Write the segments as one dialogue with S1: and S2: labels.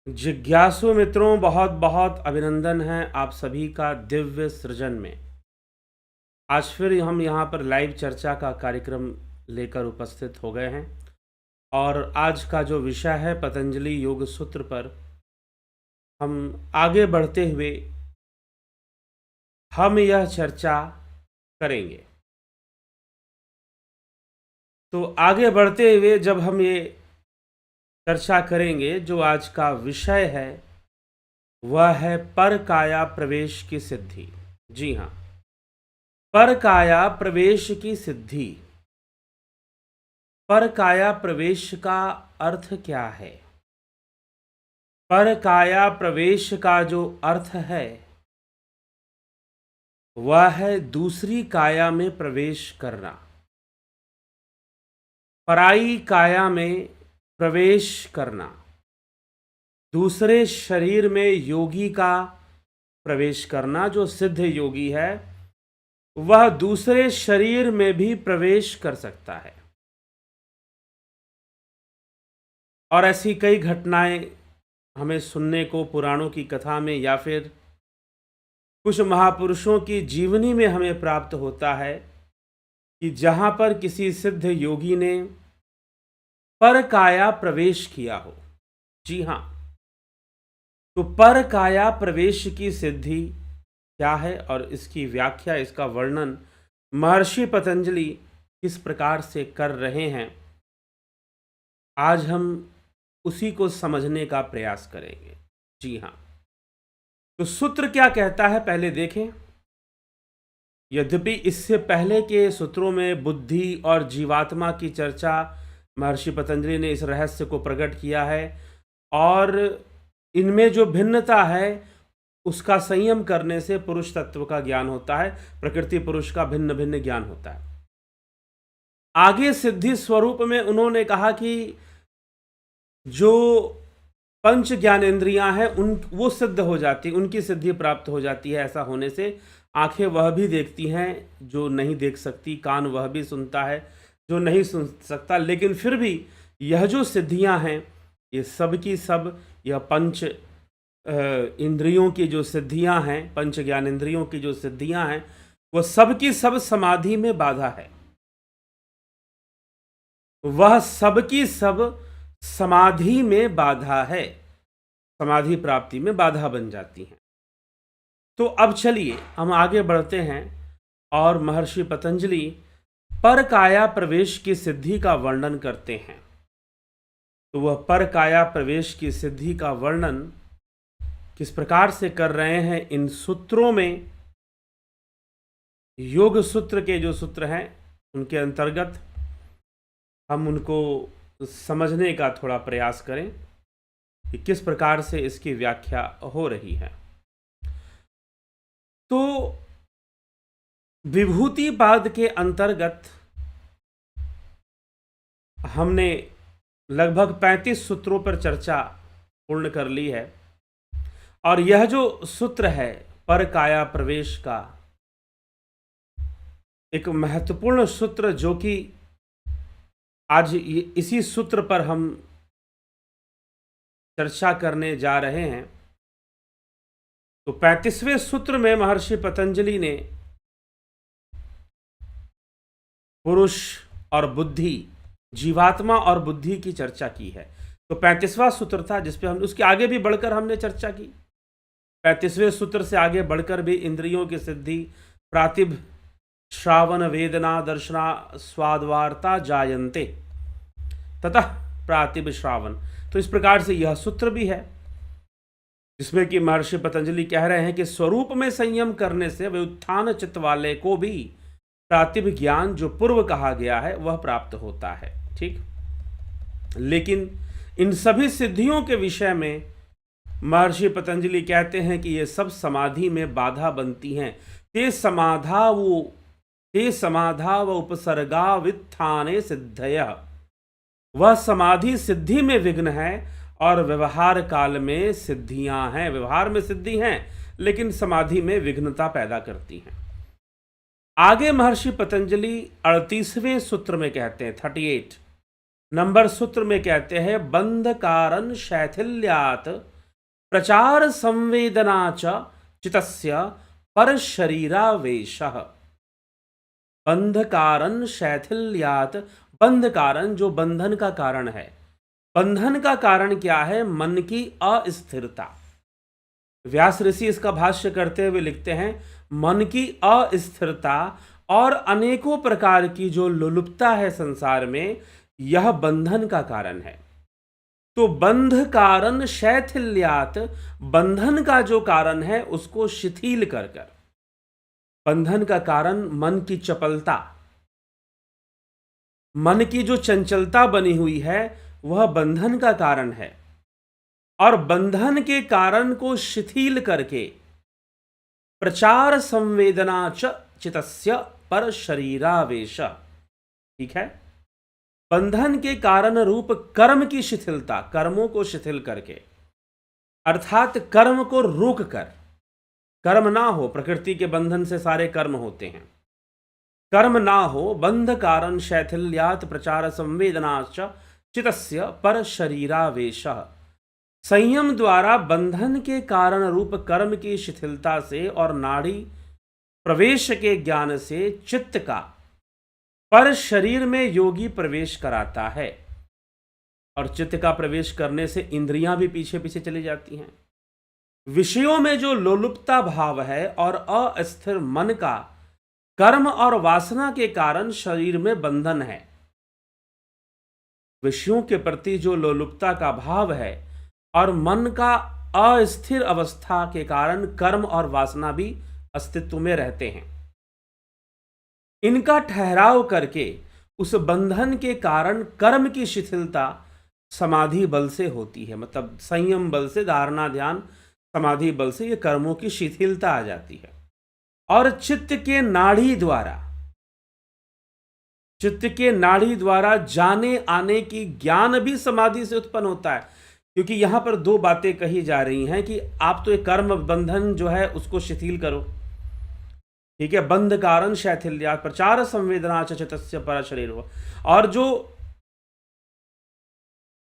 S1: जिज्ञासु मित्रों, बहुत बहुत अभिनंदन है आप सभी का दिव्य सृजन में। आज फिर हम यहाँ पर लाइव चर्चा का कार्यक्रम लेकर उपस्थित हो गए हैं और आज का जो विषय है पतंजलि योग सूत्र पर हम आगे बढ़ते हुए हम यह चर्चा करेंगे। तो आगे बढ़ते हुए जब हम ये चर्चा करेंगे, जो आज का विषय है वह है पर काया प्रवेश की सिद्धि। जी हाँ, पर काया प्रवेश की सिद्धि। पर काया प्रवेश का अर्थ क्या है? पर काया प्रवेश का जो अर्थ है वह है दूसरी काया में प्रवेश करना, पराई काया में प्रवेश करना, दूसरे शरीर में योगी का प्रवेश करना। जो सिद्ध योगी है वह दूसरे शरीर में भी प्रवेश कर सकता है। और ऐसी कई घटनाएं हमें सुनने को पुराणों की कथा में या फिर कुछ महापुरुषों की जीवनी में हमें प्राप्त होता है कि जहां पर किसी सिद्ध योगी ने पर काया प्रवेश किया हो। जी हाँ, तो पर काया प्रवेश की सिद्धि क्या है और इसकी व्याख्या, इसका वर्णन महर्षि पतंजलि किस प्रकार से कर रहे हैं, आज हम उसी को समझने का प्रयास करेंगे। जी हाँ, तो सूत्र क्या कहता है पहले देखें। यद्यपि इससे पहले के सूत्रों में बुद्धि और जीवात्मा की चर्चा महर्षि पतंजलि ने इस रहस्य को प्रकट किया है और इनमें जो भिन्नता है उसका संयम करने से पुरुष तत्व का ज्ञान होता है, प्रकृति पुरुष का भिन्न भिन्न ज्ञान होता है। आगे सिद्धि स्वरूप में उन्होंने कहा कि जो पंच ज्ञानेंद्रियां हैं उन वो सिद्ध हो जाती, उनकी सिद्धि प्राप्त हो जाती है। ऐसा होने से आंखें वह भी देखती हैं जो नहीं देख सकती, कान वह भी सुनता है जो नहीं सुन सकता, लेकिन फिर भी यह जो सिद्धियां हैं ये सब की सब, यह पंच इंद्रियों की जो सिद्धियां हैं, पंच ज्ञानेंद्रियों की जो सिद्धियां हैं, वह सब की सब समाधि में बाधा है। वह सब की सब समाधि में बाधा है, समाधि प्राप्ति में बाधा बन जाती हैं। तो अब चलिए हम आगे बढ़ते हैं और महर्षि पतंजलि पर काया प्रवेश की सिद्धि का वर्णन करते हैं। तो वह पर काया प्रवेश की सिद्धि का वर्णन किस प्रकार से कर रहे हैं इन सूत्रों में। योग सूत्र के जो सूत्र हैं उनके अंतर्गत हम उनको समझने का थोड़ा प्रयास करें कि किस प्रकार से इसकी व्याख्या हो रही है। तो विभूतिपाद के अंतर्गत हमने लगभग 35 सूत्रों पर चर्चा पूर्ण कर ली है और यह जो सूत्र है पर काया प्रवेश का, एक महत्वपूर्ण सूत्र जो कि आज इसी सूत्र पर हम चर्चा करने जा रहे हैं। तो 35वें सूत्र में महर्षि पतंजलि ने पुरुष और बुद्धि, जीवात्मा और बुद्धि की चर्चा की है। तो 35वां सूत्र था जिस पे हम उसके आगे भी बढ़कर हमने चर्चा की। 35वें सूत्र से आगे बढ़कर भी इंद्रियों की सिद्धि, प्रातिभ श्रावण वेदना दर्शना स्वादवार्ता जायन्ते ततः प्रातिभ श्रावण। तो इस प्रकार से यह सूत्र भी है जिसमें कि महर्षि पतंजलि कह रहे हैं कि स्वरूप में संयम करने से व्युत्थान चित्त वाले को भी प्रातिभ ज्ञान जो पूर्व कहा गया है वह प्राप्त होता है। ठीक, लेकिन इन सभी सिद्धियों के विषय में महर्षि पतंजलि कहते हैं कि ये सब समाधि में बाधा बनती हैं। ते समाधा व उपसर्गा वित्थाने सिद्धय। वह समाधि सिद्धि में विघ्न है और व्यवहार काल में सिद्धियां हैं। व्यवहार में सिद्धि हैं लेकिन समाधि में विघ्नता पैदा करती हैं। आगे महर्षि पतंजलि 38वें सूत्र में कहते हैं, 38 नंबर सूत्र में कहते हैं, बंध कारण शैथिल्यात प्रचार संवेदना च चितस्य पर शरीरावेशः। बंध कारण शैथिल्यात, बंध कारण जो बंधन का कारण है, बंधन का कारण क्या है? मन की अस्थिरता। व्यास ऋषि इसका भाष्य करते हुए लिखते हैं, मन की अस्थिरता और अनेकों प्रकार की जो लोलुपता है संसार में, यह बंधन का कारण है। तो बंध कारण शैथिल्यात, बंधन का जो कारण है उसको शिथिल कर कर, बंधन का कारण मन की चपलता, मन की जो चंचलता बनी हुई है वह बंधन का कारण है। और बंधन के कारण को शिथिल करके प्रचार संवेदना च चितस्य पर शरीरावेश, ठीक है, बंधन के कारण रूप कर्म की शिथिलता, कर्मों को शिथिल करके, अर्थात कर्म को रोक कर, कर्म ना हो, प्रकृति के बंधन से सारे कर्म होते हैं, कर्म ना हो, बंध कारण शैथिल्यात प्रचार संवेदनाश्च चितस्य पर शरीरावेश। संयम द्वारा बंधन के कारण रूप कर्म की शिथिलता से और नाड़ी प्रवेश के ज्ञान से चित्त का पर शरीर में योगी प्रवेश कराता है। और चित्त का प्रवेश करने से इंद्रियां भी पीछे पीछे चली जाती हैं। विषयों में जो लोलुपता भाव है और अस्थिर मन का कर्म और वासना के कारण शरीर में बंधन है। विषयों के प्रति जो लोलुपता का भाव है और मन का अस्थिर अवस्था के कारण कर्म और वासना भी अस्तित्व में रहते हैं। इनका ठहराव करके उस बंधन के कारण कर्म की शिथिलता समाधि बल से होती है, मतलब संयम बल से, धारणा ध्यान समाधि बल से ये कर्मों की शिथिलता आ जाती है। और चित्त के नाड़ी द्वारा जाने आने की ज्ञान भी समाधि से उत्पन्न होता है। क्योंकि यहां पर दो बातें कही जा रही हैं कि आप तो एक कर्म बंधन जो है उसको शिथिल करो, ठीक है, बंध कारण शैथिल्या प्रचार संवेदना चितस्य पर शरीर हो। और जो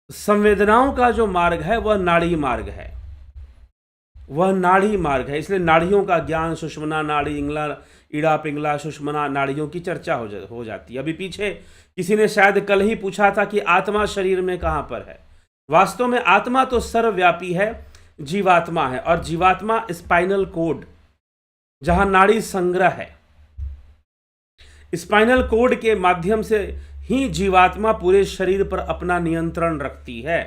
S1: संवेदनाओं का जो मार्ग है वह नाड़ी मार्ग है, वह नाड़ी मार्ग है। इसलिए नाड़ियों का ज्ञान, सुषुम्ना नाड़ी, इंगला, ईड़ा पिंगला सुषुम्ना नाड़ियों की चर्चा हो जाती है। अभी पीछे किसी ने शायद कल ही पूछा था कि आत्मा शरीर में कहां पर है। वास्तव में आत्मा तो सर्वव्यापी है, जीवात्मा है। और जीवात्मा स्पाइनल कोड, जहां नाड़ी संग्रह है, स्पाइनल कोड के माध्यम से ही जीवात्मा पूरे शरीर पर अपना नियंत्रण रखती है।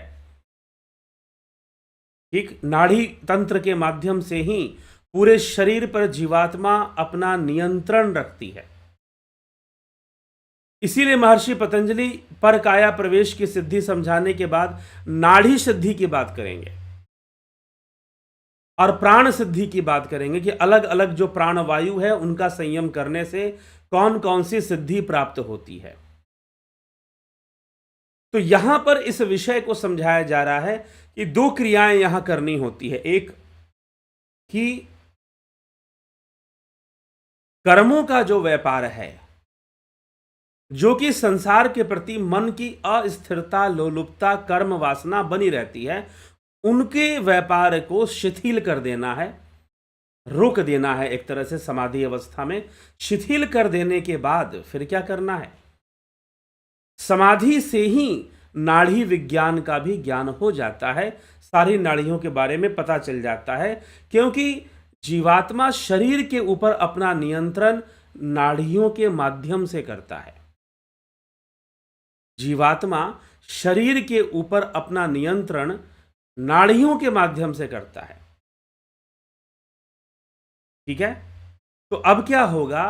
S1: ठीक, नाड़ी तंत्र के माध्यम से ही पूरे शरीर पर जीवात्मा अपना नियंत्रण रखती है। इसीलिए महर्षि पतंजलि पर काया प्रवेश की सिद्धि समझाने के बाद नाड़ी सिद्धि की बात करेंगे और प्राण सिद्धि की बात करेंगे कि अलग अलग जो प्राण वायु है उनका संयम करने से कौन कौन सी सिद्धि प्राप्त होती है। तो यहां पर इस विषय को समझाया जा रहा है कि दो क्रियाएं यहां करनी होती है। एक कि कर्मों का जो व्यापार है, जो कि संसार के प्रति मन की अस्थिरता, लोलुपता, कर्म वासना बनी रहती है, उनके व्यापार को शिथिल कर देना है, रोक देना है। एक तरह से समाधि अवस्था में शिथिल कर देने के बाद फिर क्या करना है? समाधि से ही नाड़ी विज्ञान का भी ज्ञान हो जाता है, सारी नाड़ियों के बारे में पता चल जाता है। क्योंकि जीवात्मा शरीर के ऊपर अपना नियंत्रण नाड़ियों के माध्यम से करता है। जीवात्मा शरीर के ऊपर अपना नियंत्रण नाड़ियों के माध्यम से करता है, ठीक है। तो अब क्या होगा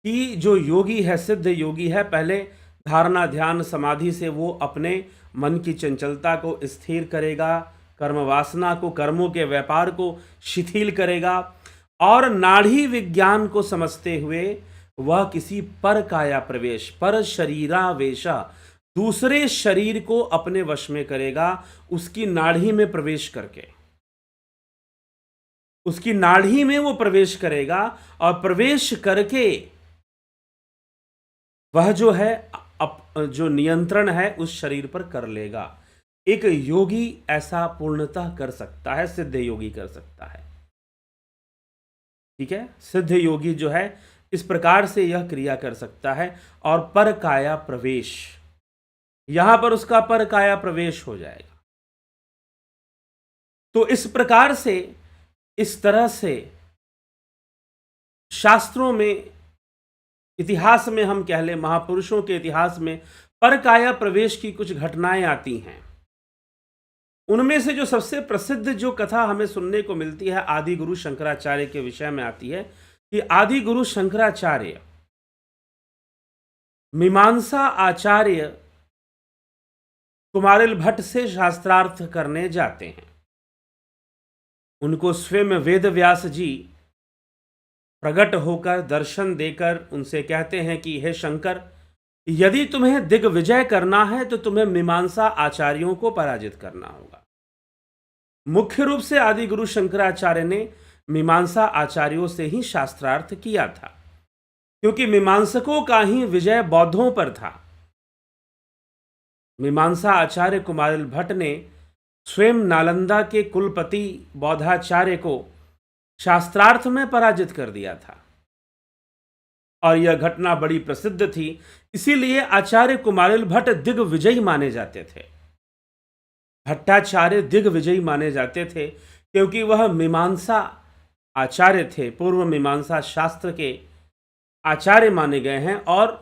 S1: कि जो योगी है, सिद्ध योगी है, पहले धारणा ध्यान समाधि से वो अपने मन की चंचलता को स्थिर करेगा, कर्म वासना को, कर्मों के व्यापार को शिथिल करेगा और नाड़ी विज्ञान को समझते हुए वह किसी पर काया प्रवेश, पर शरीरावेश, दूसरे शरीर को अपने वश में करेगा, उसकी नाड़ी में प्रवेश करके, उसकी नाड़ी में वो प्रवेश करेगा और प्रवेश करके वह जो है जो नियंत्रण है उस शरीर पर कर लेगा। एक योगी ऐसा पूर्णतः कर सकता है, सिद्ध योगी कर सकता है। ठीक है, सिद्ध योगी जो है इस प्रकार से यह क्रिया कर सकता है और पर काया प्रवेश, यहां पर उसका पर काया प्रवेश हो जाएगा। तो इस प्रकार से, इस तरह से शास्त्रों में, इतिहास में, हम कह लें महापुरुषों के इतिहास में पर काया प्रवेश की कुछ घटनाएं आती हैं। उनमें से जो सबसे प्रसिद्ध जो कथा हमें सुनने को मिलती है आदि गुरु शंकराचार्य के विषय में आती है कि आदि गुरु शंकराचार्य मीमांसा आचार्य कुमारिल भट्ट से शास्त्रार्थ करने जाते हैं। उनको स्वयं वेद व्यास जी प्रकट होकर दर्शन देकर उनसे कहते हैं कि हे शंकर, यदि तुम्हें दिग्विजय करना है तो तुम्हें मीमांसा आचार्यों को पराजित करना होगा। मुख्य रूप से आदि गुरु शंकराचार्य ने मीमांसा आचार्यों से ही शास्त्रार्थ किया था, क्योंकि मीमांसकों का ही विजय बौद्धों पर था। मीमांसा आचार्य कुमारिल भट्ट ने स्वयं नालंदा के कुलपति बौद्धाचार्य को शास्त्रार्थ में पराजित कर दिया था और यह घटना बड़ी प्रसिद्ध थी। इसीलिए आचार्य कुमारिल भट्ट दिग्विजयी माने जाते थे। भट्टाचार्य दिग्विजयी माने जाते थे क्योंकि वह मीमांसा आचार्य थे, पूर्व मीमांसा शास्त्र के आचार्य माने गए हैं और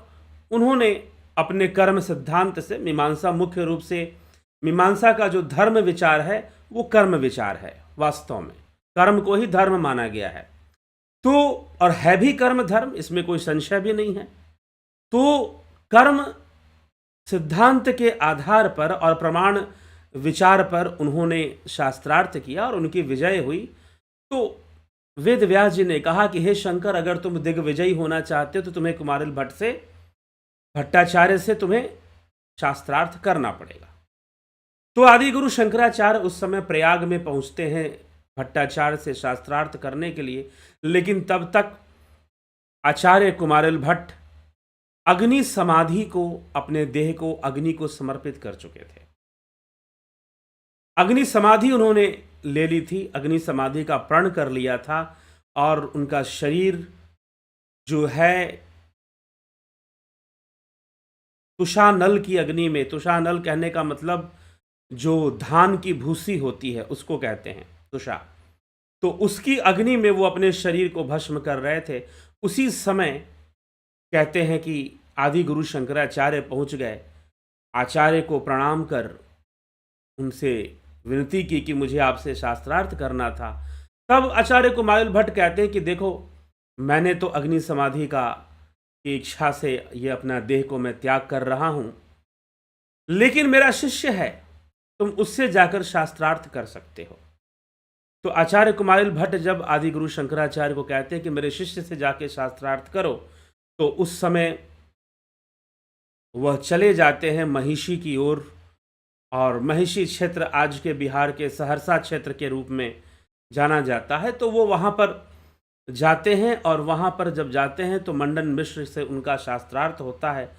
S1: उन्होंने अपने कर्म सिद्धांत से, मीमांसा मुख्य रूप से, मीमांसा का जो धर्म विचार है वो कर्म विचार है। वास्तव में कर्म को ही धर्म माना गया है, तो और है भी कर्म धर्म, इसमें कोई संशय भी नहीं है। तो कर्म सिद्धांत के आधार पर और प्रमाण विचार पर उन्होंने शास्त्रार्थ किया और उनकी विजय हुई। तो वेद व्यास जी ने कहा कि हे शंकर, अगर तुम दिग्विजयी होना चाहते हो तो तुम्हें कुमारिल भट्ट से, भट्टाचार्य से तुम्हें शास्त्रार्थ करना पड़ेगा। तो आदि गुरु शंकराचार्य उस समय प्रयाग में पहुंचते हैं भट्टाचार्य से शास्त्रार्थ करने के लिए, लेकिन तब तक आचार्य कुमारिल भट्ट अग्नि समाधि को, अपने देह को अग्नि को समर्पित कर चुके थे। अग्नि समाधि उन्होंने ले ली थी, अग्नि समाधि का प्रण कर लिया था और उनका शरीर जो है तुषानल की अग्नि में, तुषानल कहने का मतलब जो धान की भूसी होती है उसको कहते हैं तुषा, तो उसकी अग्नि में वो अपने शरीर को भस्म कर रहे थे। उसी समय कहते हैं कि आदि गुरु शंकराचार्य पहुंच गए, आचार्य को प्रणाम कर उनसे विनती की कि मुझे आपसे शास्त्रार्थ करना था। तब आचार्य कुमारिल भट्ट कहते हैं कि देखो, मैंने तो अग्नि समाधि की इच्छा से ये अपना देह को मैं त्याग कर रहा हूँ, लेकिन मेरा शिष्य है, तुम उससे जाकर शास्त्रार्थ कर सकते हो। तो आचार्य कुमारिल भट्ट जब आदि गुरु शंकराचार्य को कहते हैं कि मेरे शिष्य से जाके शास्त्रार्थ करो, तो उस समय वह चले जाते हैं महिषी की ओर, और महिषी क्षेत्र आज के बिहार के सहरसा क्षेत्र के रूप में जाना जाता है। तो वो वहाँ पर जाते हैं और वहाँ पर जब जाते हैं तो मंडन मिश्र से उनका शास्त्रार्थ होता है।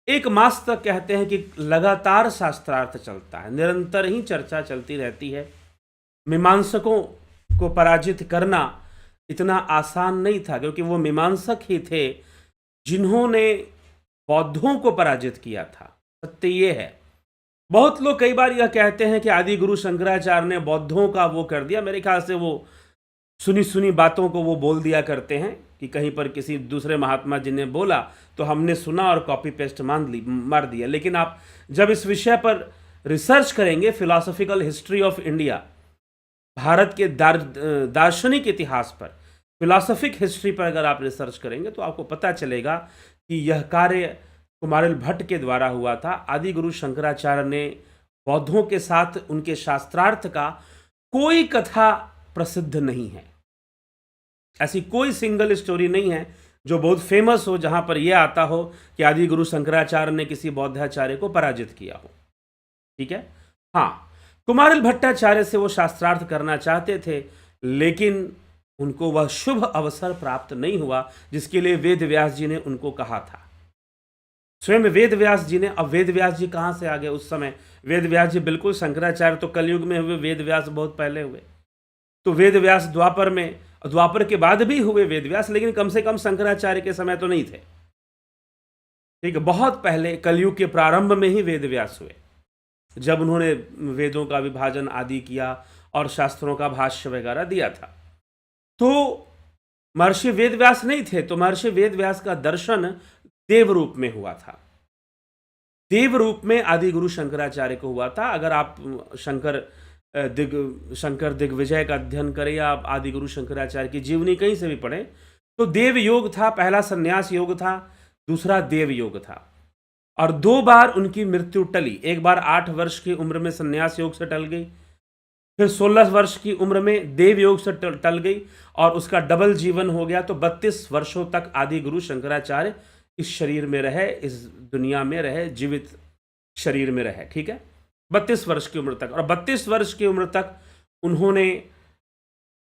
S1: 1 मास तक कहते हैं कि लगातार शास्त्रार्थ चलता है, निरंतर ही चर्चा चलती रहती है। मीमांसकों को पराजित करना इतना आसान नहीं था, क्योंकि वो मीमांसक ही थे जिन्होंने बौद्धों को पराजित किया था। सत्य ये है, बहुत लोग कई बार यह कहते हैं कि आदि गुरु शंकराचार्य ने बौद्धों का वो कर दिया। मेरे ख्याल से वो सुनी सुनी बातों को वो बोल दिया करते हैं कि कहीं पर किसी दूसरे महात्मा जी ने बोला तो हमने सुना और कॉपी पेस्ट मार दिया। लेकिन आप जब इस विषय पर रिसर्च करेंगे, philosophical history of India, Bharat के दार्शनिक इतिहास पर, फिलॉसफिक हिस्ट्री पर अगर आप रिसर्च करेंगे तो आपको पता चलेगा कि यह कार्य कुमारिल भट्ट के द्वारा हुआ था। आदि गुरु शंकराचार्य ने बौद्धों के साथ उनके शास्त्रार्थ का कोई कथा प्रसिद्ध नहीं है, ऐसी कोई सिंगल स्टोरी नहीं है जो बहुत फेमस हो, जहां पर यह आता हो कि आदि गुरु शंकराचार्य ने किसी बौद्धाचार्य को पराजित किया हो। ठीक है, हाँ, कुमारिल भट्टाचार्य से वो शास्त्रार्थ करना चाहते थे, लेकिन उनको वह शुभ अवसर प्राप्त नहीं हुआ जिसके लिए वेद व्यास जी ने उनको कहा था। स्वयं वेद व्यास जी ने, अब वेद व्यास जी कहाँ से आ गए उस समय? वेद व्यास जी बिल्कुल, शंकराचार्य तो कलयुग में हुए, वेद व्यास बहुत पहले हुए। तो वेद व्यास द्वापर में, द्वापर के बाद भी हुए वेद व्यास, लेकिन कम से कम शंकराचार्य के समय तो नहीं थे। ठीक है, बहुत पहले कलयुग के प्रारंभ में ही वेद व्यास हुए, जब उन्होंने वेदों का विभाजन आदि किया और शास्त्रों का भाष्य वगैरह दिया था। तो महर्षि वेद व्यास नहीं थे, तो महर्षि वेद व्यास का दर्शन देव रूप में हुआ था। देव रूप में आदि गुरु शंकराचार्य को हुआ था। अगर आप शंकर दिग्विजय का अध्ययन करें या आप आदि गुरु शंकराचार्य की जीवनी कहीं से भी पढ़ें, तो देव योग था, पहला संन्यास योग था, दूसरा देव योग था, और 2 बार उनकी मृत्यु टली। एक बार 8 वर्ष की उम्र में संन्यास योग से टल गई, फिर 16 वर्ष की उम्र में देव योग से टल गई, और उसका डबल जीवन हो गया। तो 32 वर्षों तक आदि गुरु शंकराचार्य इस शरीर में रहे, इस दुनिया में रहे, जीवित शरीर में रहे। ठीक है, 32 वर्ष की उम्र तक। और 32 वर्ष की उम्र तक उन्होंने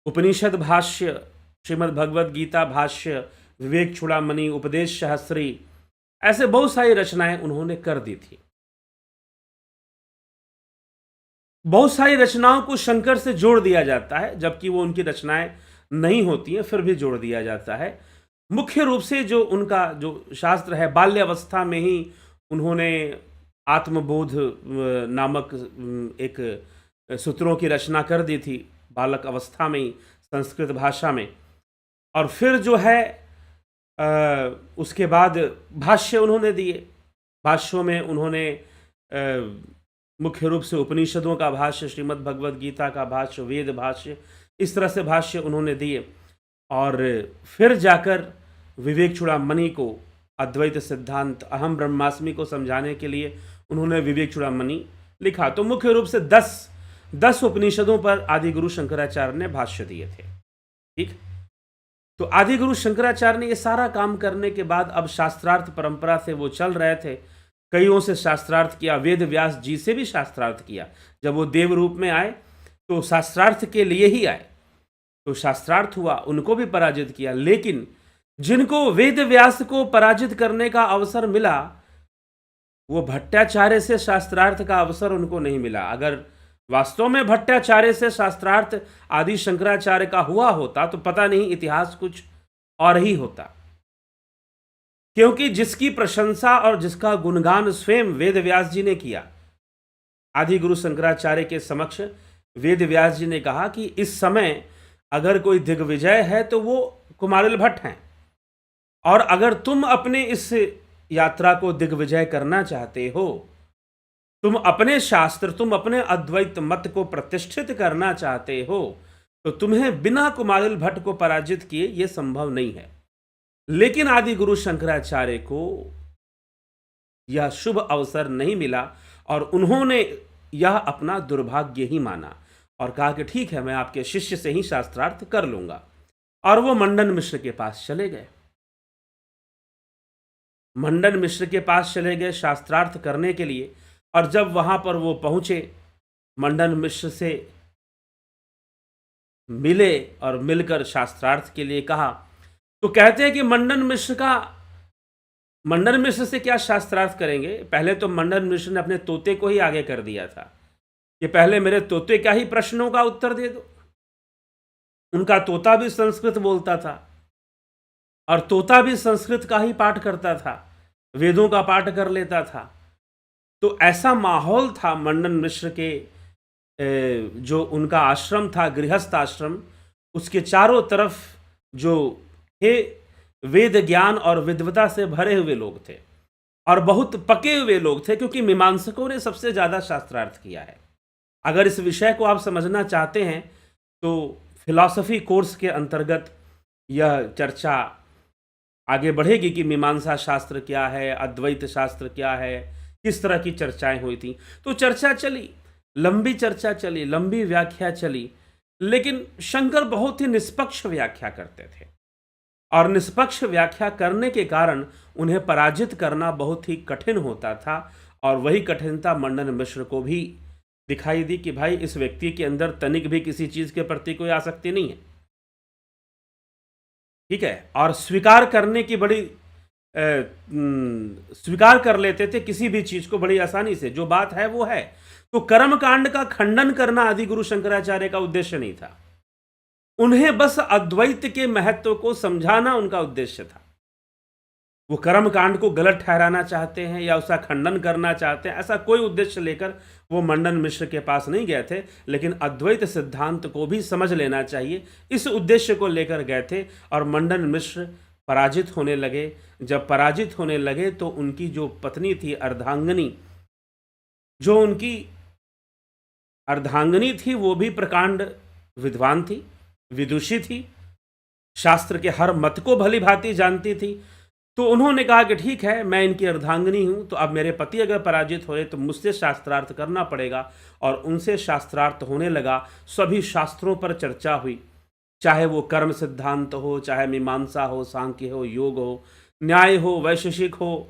S1: उपनिषद भाष्य, श्रीमद् भगवद गीता भाष्य, विवेक चूड़ामणि, उपदेश सहस्त्री, ऐसे बहुत सारी रचनाएं उन्होंने कर दी थी। बहुत सारी रचनाओं को शंकर से जोड़ दिया जाता है, जबकि वो उनकी रचनाएं नहीं होती हैं, फिर भी जोड़ दिया जाता है। मुख्य रूप से जो उनका जो शास्त्र है, बाल्यावस्था में ही उन्होंने आत्मबोध नामक एक सूत्रों की रचना कर दी थी, बालक अवस्था में ही, संस्कृत भाषा में। और फिर जो है उसके बाद भाष्य उन्होंने दिए। भाष्यों में उन्होंने मुख्य रूप से उपनिषदों का भाष्य, श्रीमद् भगवद गीता का भाष्य, वेद भाष्य, इस तरह से भाष्य उन्होंने दिए। और फिर जाकर विवेक चूड़ामणि को, अद्वैत सिद्धांत, अहम ब्रह्मास्मि को समझाने के लिए उन्होंने विवेक चूड़ामणि लिखा। तो मुख्य रूप से 10 उपनिषदों पर आदि गुरु शंकराचार्य ने भाष्य दिए थे। ठीक, तो आदि गुरु शंकराचार्य ने ये सारा काम करने के बाद अब शास्त्रार्थ परंपरा से वो चल रहे थे। कईयों से शास्त्रार्थ किया, वेद व्यास जी से भी शास्त्रार्थ किया। जब वो देव रूप में आए तो शास्त्रार्थ के लिए ही आए, तो शास्त्रार्थ हुआ, उनको भी पराजित किया। लेकिन जिनको वेद व्यास को पराजित करने का अवसर मिला, वो भट्टाचार्य से शास्त्रार्थ का अवसर उनको नहीं मिला। अगर वास्तव में भट्टाचार्य से शास्त्रार्थ आदि शंकराचार्य का हुआ होता तो पता नहीं इतिहास कुछ और ही होता, क्योंकि जिसकी प्रशंसा और जिसका गुणगान स्वयं वेद व्यास जी ने किया, आदि गुरु शंकराचार्य के समक्ष वेद व्यास जी ने कहा कि इस समय अगर कोई दिग्विजय है तो वो कुमारिल भट्ट हैं, और अगर तुम अपने इस यात्रा को दिग्विजय करना चाहते हो, तुम अपने शास्त्र, तुम अपने अद्वैत मत को प्रतिष्ठित करना चाहते हो, तो तुम्हें बिना कुमारिल भट्ट को पराजित किए यह संभव नहीं है। लेकिन आदि गुरु शंकराचार्य को यह शुभ अवसर नहीं मिला, और उन्होंने यह अपना दुर्भाग्य ही माना और कहा कि ठीक है, मैं आपके शिष्य से ही शास्त्रार्थ कर लूंगा। और वो मंडन मिश्र के पास चले गए। मंडन मिश्र के पास चले गए शास्त्रार्थ करने के लिए। और जब वहां पर वो पहुंचे, मंडन मिश्र से मिले और मिलकर शास्त्रार्थ के लिए कहा, तो कहते हैं कि मंडन मिश्र से क्या शास्त्रार्थ करेंगे। पहले तो मंडन मिश्र ने अपने तोते को ही आगे कर दिया था कि पहले मेरे तोते का ही प्रश्नों का उत्तर दे दो। उनका तोता भी संस्कृत बोलता था, और तोता भी संस्कृत का ही पाठ करता था, वेदों का पाठ कर लेता था। तो ऐसा माहौल था मंडन मिश्र के, जो उनका आश्रम था, गृहस्थ आश्रम, उसके चारों तरफ जो थे वेद ज्ञान और विद्वता से भरे हुए लोग थे, और बहुत पके हुए लोग थे, क्योंकि मीमांसकों ने सबसे ज़्यादा शास्त्रार्थ किया है। अगर इस विषय को आप समझना चाहते हैं तो फिलॉसफी कोर्स के अंतर्गत यह चर्चा आगे बढ़ेगी कि मीमांसा शास्त्र क्या है, अद्वैत शास्त्र क्या है, किस तरह की चर्चाएं हुई थी। तो चर्चा चली, लंबी चर्चा चली, लंबी व्याख्या चली, लेकिन शंकर बहुत ही निष्पक्ष व्याख्या करते थे, और निष्पक्ष व्याख्या करने के कारण उन्हें पराजित करना बहुत ही कठिन होता था। और वही कठिनता मंडन मिश्र को भी दिखाई दी कि भाई, इस व्यक्ति के अंदर तनिक भी किसी चीज के प्रति कोई आसक्ति नहीं है। ठीक है, और स्वीकार करने की बड़ी स्वीकार कर लेते थे किसी भी चीज को बड़ी आसानी से, जो बात है वो है। तो कर्म कांड का खंडन करना आदि गुरु शंकराचार्य का उद्देश्य नहीं था, उन्हें बस अद्वैत के महत्व को समझाना उनका उद्देश्य था। वो कर्म कांड को गलत ठहराना चाहते हैं या उसका खंडन करना चाहते हैं, ऐसा कोई उद्देश्य लेकर वो मंडन मिश्र के पास नहीं गए थे, लेकिन अद्वैत सिद्धांत को भी समझ लेना चाहिए, इस उद्देश्य को लेकर गए थे। और मंडन मिश्र पराजित होने लगे। जब पराजित होने लगे तो उनकी जो पत्नी थी अर्धांगिनी, जो उनकी अर्धांगिनी थी, वो भी प्रकांड विद्वान थी, विदुषी थी, शास्त्र के हर मत को भली भांति जानती थी। तो उन्होंने कहा कि ठीक है, मैं इनकी अर्धांगिनी हूं, तो अब मेरे पति अगर पराजित हुए तो मुझसे शास्त्रार्थ करना पड़ेगा। और उनसे शास्त्रार्थ होने लगा। सभी शास्त्रों पर चर्चा हुई, चाहे वो कर्म सिद्धांत हो, चाहे मीमांसा हो, सांख्य हो, योग हो, न्याय हो, वैशेषिक हो,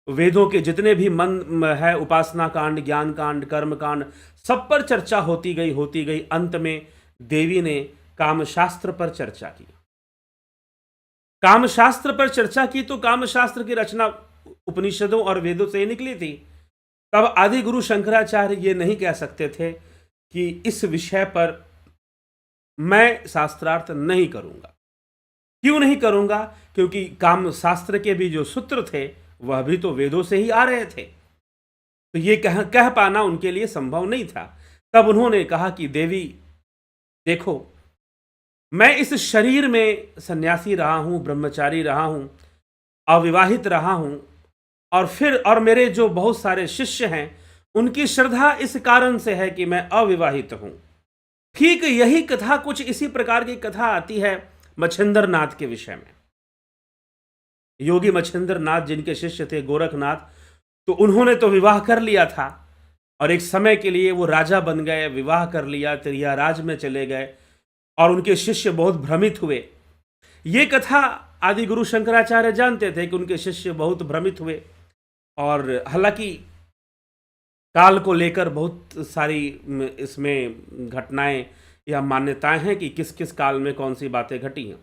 S1: वेदों के जितने भी मन है, उपासना कांड, ज्ञान कांड, कर्म कांड, सब पर चर्चा होती गई। अंत में देवी ने कामशास्त्र पर चर्चा की। कामशास्त्र पर चर्चा की तो कामशास्त्र की रचना उपनिषदों और वेदों से ही निकली थी। तब आदि गुरु शंकराचार्य ये नहीं कह सकते थे कि इस विषय पर मैं शास्त्रार्थ नहीं करूंगा। क्यों नहीं करूंगा? क्योंकि कामशास्त्र के भी जो सूत्र थे वह भी तो वेदों से ही आ रहे थे, तो ये कह पाना उनके लिए संभव नहीं था। तब उन्होंने कहा कि देवी देखो, मैं इस शरीर में सन्यासी रहा हूं, ब्रह्मचारी रहा हूं, अविवाहित रहा हूं, और मेरे जो बहुत सारे शिष्य हैं उनकी श्रद्धा इस कारण से है कि मैं अविवाहित हूं। ठीक यही कथा, कुछ इसी प्रकार की कथा आती है मच्छिंद्र नाथ के विषय में। योगी मच्छिंद्र नाथ जिनके शिष्य थे गोरखनाथ, तो उन्होंने तो विवाह कर लिया था और एक समय के लिए वो राजा बन गए, विवाह कर लिया, त्रियाराज में चले गए और उनके शिष्य बहुत भ्रमित हुए। ये कथा आदि गुरु शंकराचार्य जानते थे कि उनके शिष्य बहुत भ्रमित हुए। और हालांकि काल को लेकर बहुत सारी इसमें घटनाएं या मान्यताएं हैं कि किस किस काल में कौन सी बातें घटी हैं।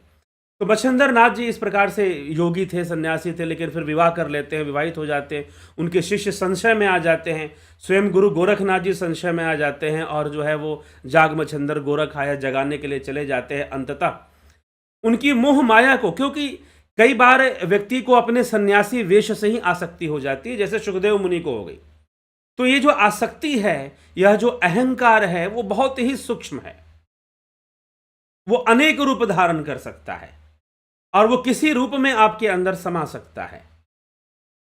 S1: तो मच्छिंद्र नाथ जी इस प्रकार से योगी थे, सन्यासी थे, लेकिन फिर विवाह कर लेते हैं, विवाहित हो जाते हैं। उनके शिष्य संशय में आ जाते हैं, स्वयं गुरु गोरखनाथ जी संशय में आ जाते हैं और जो है वो जाग मच्छिंद्र गोरख आया जगाने के लिए चले जाते हैं। अंततः उनकी मोह माया को, क्योंकि कई बार व्यक्ति को अपने सन्यासी वेश से ही आसक्ति हो जाती है, जैसे सुखदेव मुनि को हो गई। तो ये जो आसक्ति है, यह जो अहंकार है, वो बहुत ही सूक्ष्म है, वो अनेक रूप धारण कर सकता है और वो किसी रूप में आपके अंदर समा सकता है।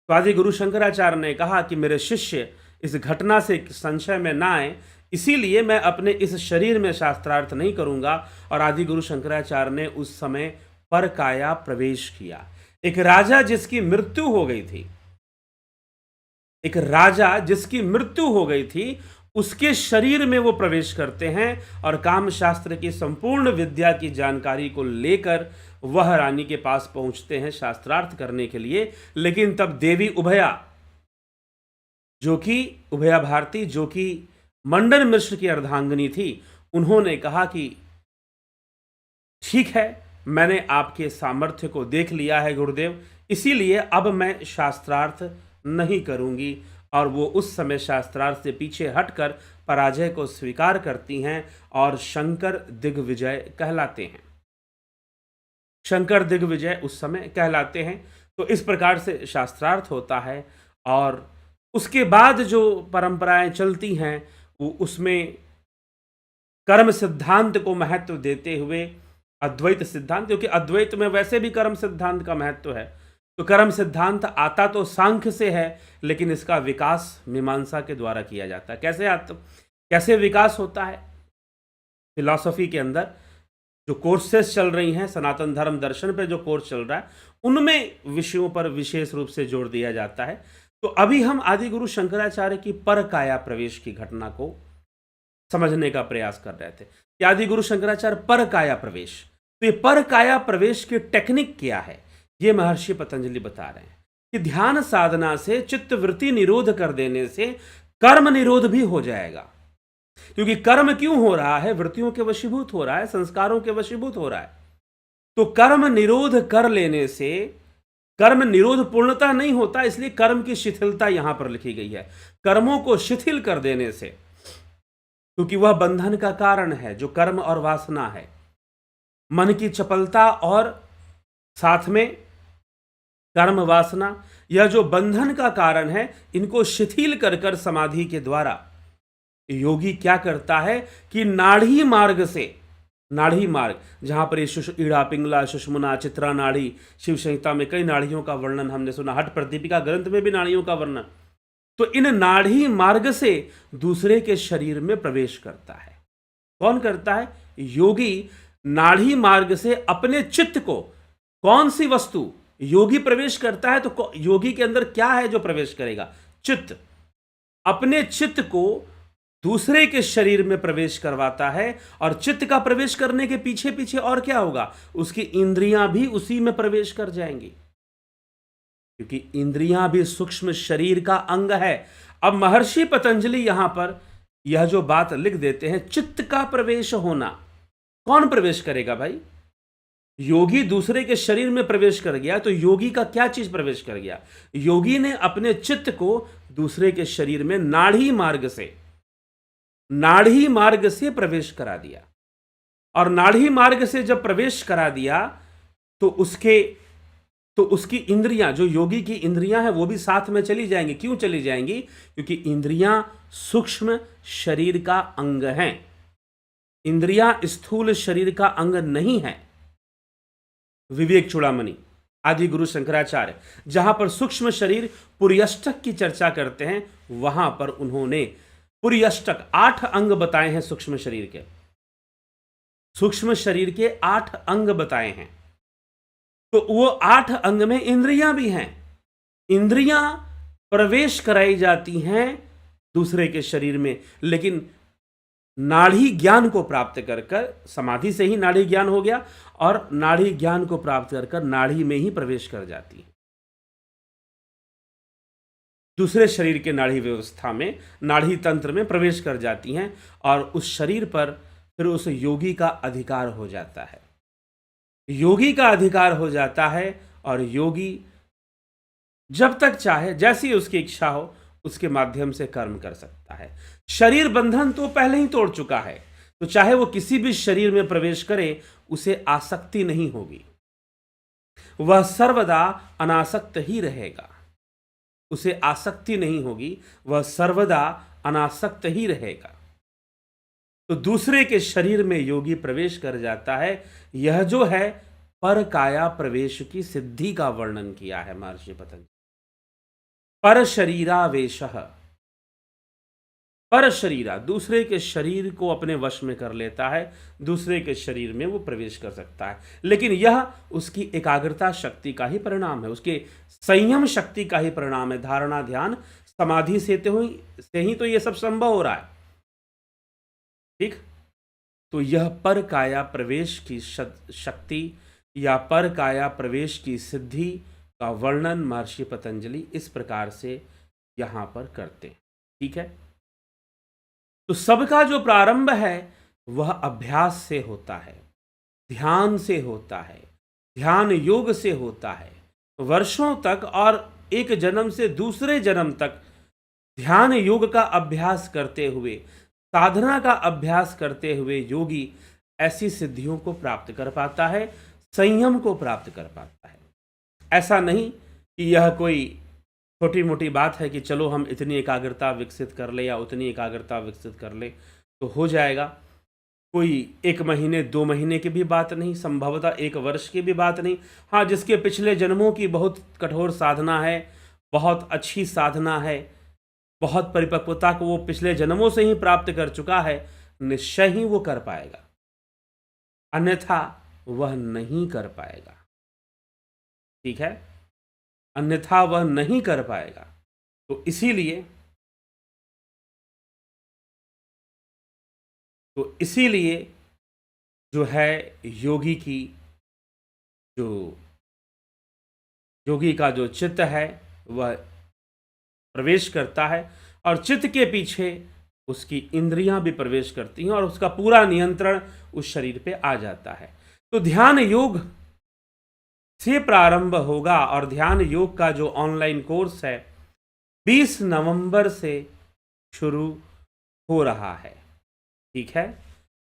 S1: तो आदि गुरु शंकराचार्य ने कहा कि मेरे शिष्य इस घटना से संशय में ना आए, इसीलिए मैं अपने इस शरीर में शास्त्रार्थ नहीं करूंगा। और आदि गुरु शंकराचार्य ने उस समय परकाया प्रवेश किया। एक राजा जिसकी मृत्यु हो गई थी, एक राजा जिसकी मृत्यु हो गई थी, उसके शरीर में वो प्रवेश करते हैं और कामशास्त्र की संपूर्ण विद्या की जानकारी को लेकर वह रानी के पास पहुंचते हैं शास्त्रार्थ करने के लिए। लेकिन तब देवी उभया भारती, जो कि मंडन मिश्र की अर्धांगिनी थी, उन्होंने कहा कि ठीक है, मैंने आपके सामर्थ्य को देख लिया है गुरुदेव, इसीलिए अब मैं शास्त्रार्थ नहीं करूंगी। और वो उस समय शास्त्रार्थ से पीछे हटकर पराजय को स्वीकार करती हैं और शंकर दिग्विजय कहलाते हैं। शंकर दिग्विजय उस समय कहलाते हैं। तो इस प्रकार से शास्त्रार्थ होता है और उसके बाद जो परंपराएं चलती हैं वो उसमें कर्म सिद्धांत को महत्व देते हुए अद्वैत सिद्धांत, क्योंकि अद्वैत में वैसे भी कर्म सिद्धांत का महत्व है, तो कर्म सिद्धांत आता तो सांख्य से है, लेकिन इसका विकास मीमांसा के द्वारा किया जाता है। कैसे विकास होता है? फिलॉसफी के अंदर जो कोर्सेस चल रही हैं, सनातन धर्म दर्शन पे जो कोर्स चल रहा है, उनमें विषयों पर विशेष रूप से जोर दिया जाता है। तो अभी हम आदि गुरु शंकराचार्य की परकाया प्रवेश की घटना को समझने का प्रयास कर रहे थे कि आदि गुरु शंकराचार्य परकाया प्रवेश, तो ये परकाया प्रवेश की टेक्निक क्या है, ये महर्षि पतंजलि बता रहे हैं कि ध्यान साधना से चित्त वृत्ति निरोध कर देने से कर्म निरोध भी हो जाएगा। क्योंकि कर्म क्यों हो रहा है? वृत्तियों के वशीभूत हो रहा है, संस्कारों के वशीभूत हो रहा है। तो कर्म निरोध कर लेने से कर्म निरोध पूर्णतः नहीं होता, इसलिए कर्म की शिथिलता यहां पर लिखी गई है। कर्मों को शिथिल कर देने से, क्योंकि वह बंधन का कारण है जो कर्म और वासना है। मन की चपलता और साथ में कर्म वासना, यह जो बंधन का कारण है, इनको शिथिल कर कर समाधि के द्वारा योगी क्या करता है कि नाड़ी मार्ग से, नाड़ी मार्ग जहां पर ईड़ा पिंगला सुषुम्ना चित्रा नाड़ी, शिव संहिता में कई नाड़ियों का वर्णन हमने सुना, हट प्रदीपिका ग्रंथ में भी नाड़ियों का वर्णन, तो इन नाड़ी मार्ग से दूसरे के शरीर में प्रवेश करता है। कौन करता है? योगी नाड़ी मार्ग से अपने चित्त को, कौन सी वस्तु योगी प्रवेश करता है, तो योगी के अंदर क्या है जो प्रवेश करेगा? चित्त। अपने चित्त को दूसरे के शरीर में प्रवेश करवाता है, और चित्त का प्रवेश करने के पीछे पीछे और क्या होगा? उसकी इंद्रियां भी उसी में प्रवेश कर जाएंगी, क्योंकि इंद्रियां भी सूक्ष्म शरीर का अंग है। अब महर्षि पतंजलि यहां पर यह जो बात लिख देते हैं, चित्त का प्रवेश होना, कौन प्रवेश करेगा भाई? योगी दूसरे के शरीर में प्रवेश कर गया, तो योगी का क्या चीज प्रवेश कर गया? योगी ने अपने चित्त को दूसरे के शरीर में नाड़ी मार्ग से प्रवेश करा दिया, और नाड़ी मार्ग से जब प्रवेश करा दिया तो उसकी इंद्रियां, जो योगी की इंद्रियां हैं, वो भी साथ में चली जाएंगी। क्यों चली जाएंगी? क्योंकि इंद्रियां सूक्ष्म शरीर का अंग हैं, इंद्रियां स्थूल शरीर का अंग नहीं है। विवेक चूड़ामणि आदि गुरु शंकराचार्य जहां पर सूक्ष्म शरीर पुर्यष्टक की चर्चा करते हैं, वहां पर उन्होंने पुर्यष्टक 8 अंग बताए हैं। सूक्ष्म शरीर के 8 अंग बताए हैं, तो वो 8 अंग में इंद्रियां भी हैं। इंद्रियां प्रवेश कराई जाती हैं दूसरे के शरीर में, लेकिन नाड़ी ज्ञान को प्राप्त कर कर, समाधि से ही नाड़ी ज्ञान हो गया, और नाड़ी ज्ञान को प्राप्त कर कर नाड़ी में ही प्रवेश कर जाती है। दूसरे शरीर के नाड़ी व्यवस्था में, नाड़ी तंत्र में प्रवेश कर जाती हैं, और उस शरीर पर फिर उस योगी का अधिकार हो जाता है। योगी का अधिकार हो जाता है, और योगी जब तक चाहे, जैसी उसकी इच्छा हो, उसके माध्यम से कर्म कर सकता है। शरीर बंधन तो पहले ही तोड़ चुका है, तो चाहे वो किसी भी शरीर में प्रवेश करे, उसे आसक्ति नहीं होगी, वह सर्वदा अनासक्त ही रहेगा। उसे आसक्ति नहीं होगी, वह सर्वदा अनासक्त ही रहेगा। तो दूसरे के शरीर में योगी प्रवेश कर जाता है। यह जो है पर काया प्रवेश की सिद्धि का वर्णन किया है महर्षि पतंजलि। पर शरीरावेशः, पर शरीरा, दूसरे के शरीर को अपने वश में कर लेता है, दूसरे के शरीर में वो प्रवेश कर सकता है। लेकिन यह उसकी एकाग्रता शक्ति का ही परिणाम है, उसके संयम शक्ति का ही परिणाम है। धारणा ध्यान समाधि से ही तो ये सब संभव हो रहा है। ठीक, तो यह पर काया प्रवेश की शक्ति या पर काया प्रवेश की सिद्धि का वर्णन महर्षि पतंजलि इस प्रकार से यहां पर करते हैं। ठीक है, तो सबका जो प्रारंभ है वह अभ्यास से होता है, ध्यान से होता है, ध्यान योग से होता है। वर्षों तक और एक जन्म से दूसरे जन्म तक ध्यान योग का अभ्यास करते हुए, साधना का अभ्यास करते हुए योगी ऐसी सिद्धियों को प्राप्त कर पाता है, संयम को प्राप्त कर पाता है। ऐसा नहीं कि यह कोई छोटी मोटी बात है कि चलो हम इतनी एकाग्रता विकसित कर ले या उतनी एकाग्रता विकसित कर ले तो हो जाएगा। कोई 1 महीने 2 महीने की भी बात नहीं, संभवतः 1 वर्ष की भी बात नहीं। हाँ, जिसके पिछले जन्मों की बहुत कठोर साधना है, बहुत अच्छी साधना है, बहुत परिपक्वता को वो पिछले जन्मों से ही प्राप्त कर चुका है, निश्चय ही वो कर पाएगा, अन्यथा वह नहीं कर पाएगा। ठीक है, अन्यथा वह नहीं कर पाएगा। तो इसीलिए जो है योगी का जो चित्त है वह प्रवेश करता है, और चित्त के पीछे उसकी इंद्रियां भी प्रवेश करती हैं, और उसका पूरा नियंत्रण उस शरीर पे आ जाता है। तो ध्यान योग से प्रारंभ होगा और ध्यान योग का जो ऑनलाइन कोर्स है 20 नवंबर से शुरू हो रहा है। ठीक है,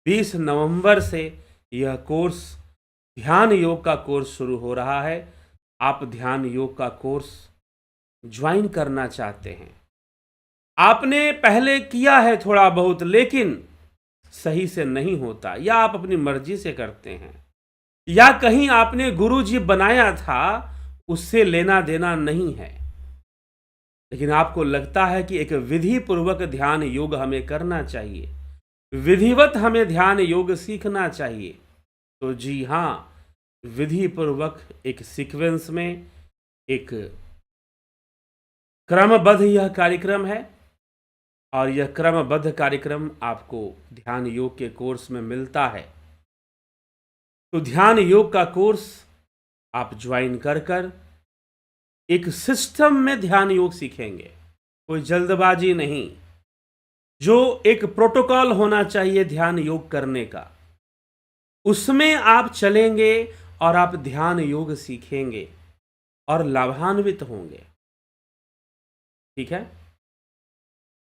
S1: 20 नवंबर से यह कोर्स ध्यान योग का कोर्स शुरू हो रहा है। आप ध्यान योग का कोर्स ज्वाइन करना चाहते हैं, आपने पहले किया है थोड़ा बहुत लेकिन सही से नहीं होता, या आप अपनी मर्जी से करते हैं, या कहीं आपने गुरुजी बनाया था उससे लेना देना नहीं है, लेकिन आपको लगता है कि एक विधि पूर्वक ध्यान योग हमें करना चाहिए, विधिवत हमें ध्यान योग सीखना चाहिए, तो जी हाँ, विधि पूर्वक एक सीक्वेंस में एक क्रमबद्ध यह कार्यक्रम है और यह क्रमबद्ध कार्यक्रम आपको ध्यान योग के कोर्स में मिलता है। तो ध्यान योग का कोर्स आप ज्वाइन कर एक सिस्टम में ध्यान योग सीखेंगे, कोई जल्दबाजी नहीं, जो एक प्रोटोकॉल होना चाहिए ध्यान योग करने का, उसमें आप चलेंगे और आप ध्यान योग सीखेंगे और लाभान्वित होंगे। ठीक है,